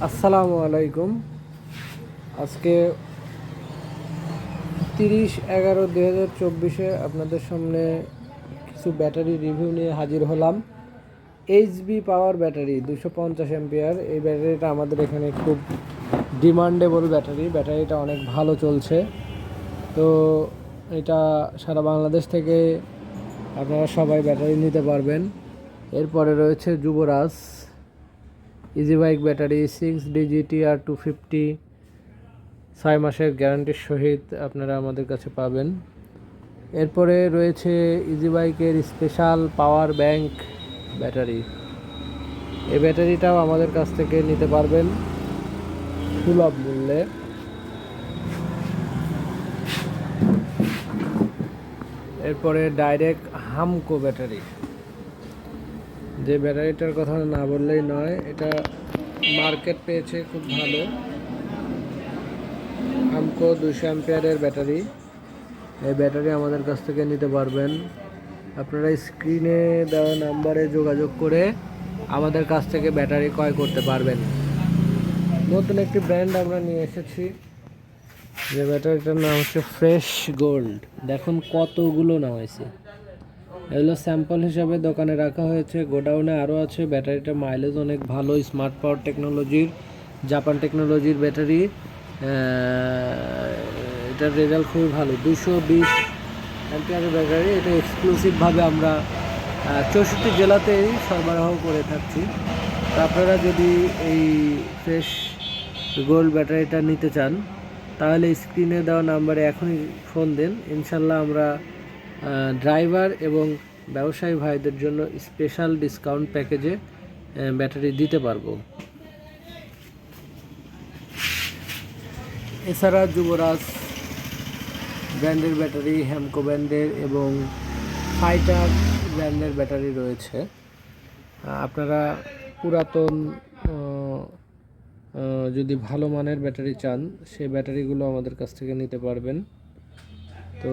আসসালামু আলাইকুম। আজকে 30/11/2024 আপনাদের সামনে কিছু ব্যাটারি রিভিউ নিয়ে হাজির হলাম। এইচবি পাওয়ার ব্যাটারি 250 অ্যাম্পিয়ার। এই ব্যাটারিটা আমাদের এখানে খুব ডিমান্ডেবল ব্যাটারিটা অনেক ভালো চলছে। তো এটা সারা বাংলাদেশ থেকে আপনারা সবাই ব্যাটারি নিতে পারবেন। এরপরে রয়েছে যুবরাজ ইজি বাইক ব্যাটারি 6DGTR250, 6 মাসের গ্যারান্টির সহিত আপনারা আমাদের কাছে পাবেন। এরপরে রয়েছে ইজি বাইকের স্পেশাল পাওয়ার ব্যাংক ব্যাটারি। এই ব্যাটারিটাও আমাদের কাছ থেকে নিতে পারবেন সুলভ মূল্যে। এরপরে ডাইরেক্ট হামকো ব্যাটারি, যে ব্যাটারিটার কথা না বললেই নয়, এটা মার্কেট পেয়েছে খুব ভালো। হামকো 200 অ্যাম্পিয়ারের ব্যাটারি। এই ব্যাটারি আমাদের কাছ থেকে নিতে পারবেন। আপনারা স্ক্রিনে দেওয়া নাম্বারে যোগাযোগ করে আমাদের কাছ থেকে ব্যাটারি ক্রয় করতে পারবেন। নতুন একটি ব্র্যান্ড আমরা নিয়ে এসেছি, যে ব্যাটারিটার নাম হচ্ছে ফ্রেশ গোল্ড। দেখুন কতগুলো নাম হয়েছে। এগুলো স্যাম্পল হিসাবে দোকানে রাখা হয়েছে, গোডাউনে আরও আছে। ব্যাটারিটার মাইলেজ অনেক ভালো, স্মার্ট পাওয়ার টেকনোলজির, জাপান টেকনোলজির ব্যাটারি। এটার রেজাল্ট খুবই ভালো। 220 অ্যাম্পিয়ারের ব্যাটারি। এটা এক্সক্লুসিভভাবে আমরা 64 জেলাতেই সরবরাহ করে থাকছি। তো আপনারা যদি এই ফ্রেশ গোল্ড ব্যাটারিটা নিতে চান তাহলে স্ক্রিনে দেওয়া নাম্বারে এখনই ফোন দেন। ইনশাল্লাহ আমরা ড্রাইভার এবং ব্যবসায়ী ভাইদের জন্য স্পেশাল ডিসকাউন্ট প্যাকেজে ব্যাটারি দিতে পারবো। এছাড়া যুবরাজ ব্র্যান্ডের ব্যাটারি, হ্যামকো ব্র্যান্ডের এবং ফাইটার ব্র্যান্ডের ব্যাটারি রয়েছে। আপনারা পুরাতন যদি ভালো মানের ব্যাটারি চান, সেই ব্যাটারিগুলো আমাদের কাছ থেকে নিতে পারবেন। তো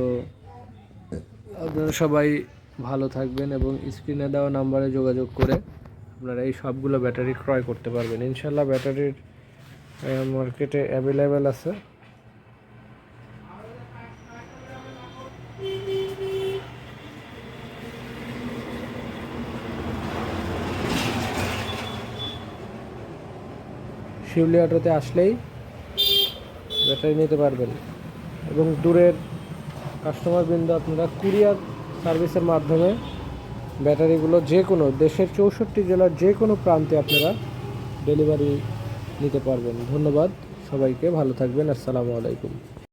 আপনারা সবাই ভালো থাকবেন এবং স্ক্রিনে দেওয়া নাম্বারে যোগাযোগ করে আপনারা এই সবগুলো ব্যাটারি ক্রয় করতে পারবেন। ইনশাল্লাহ ব্যাটারির মার্কেটে অ্যাভেলেবেল আছে। শিউলি অটোতে আসলেই ব্যাটারি নিতে পারবেন। এবং দূরের কাস্টমারবৃন্দ আপনারা কুরিয়ার সার্ভিসের মাধ্যমে ব্যাটারিগুলো যে কোনো দেশের 64 জেলার যে কোনো প্রান্তে আপনারা ডেলিভারি নিতে পারবেন। ধন্যবাদ সবাইকে, ভালো থাকবেন। আসসালামু আলাইকুম।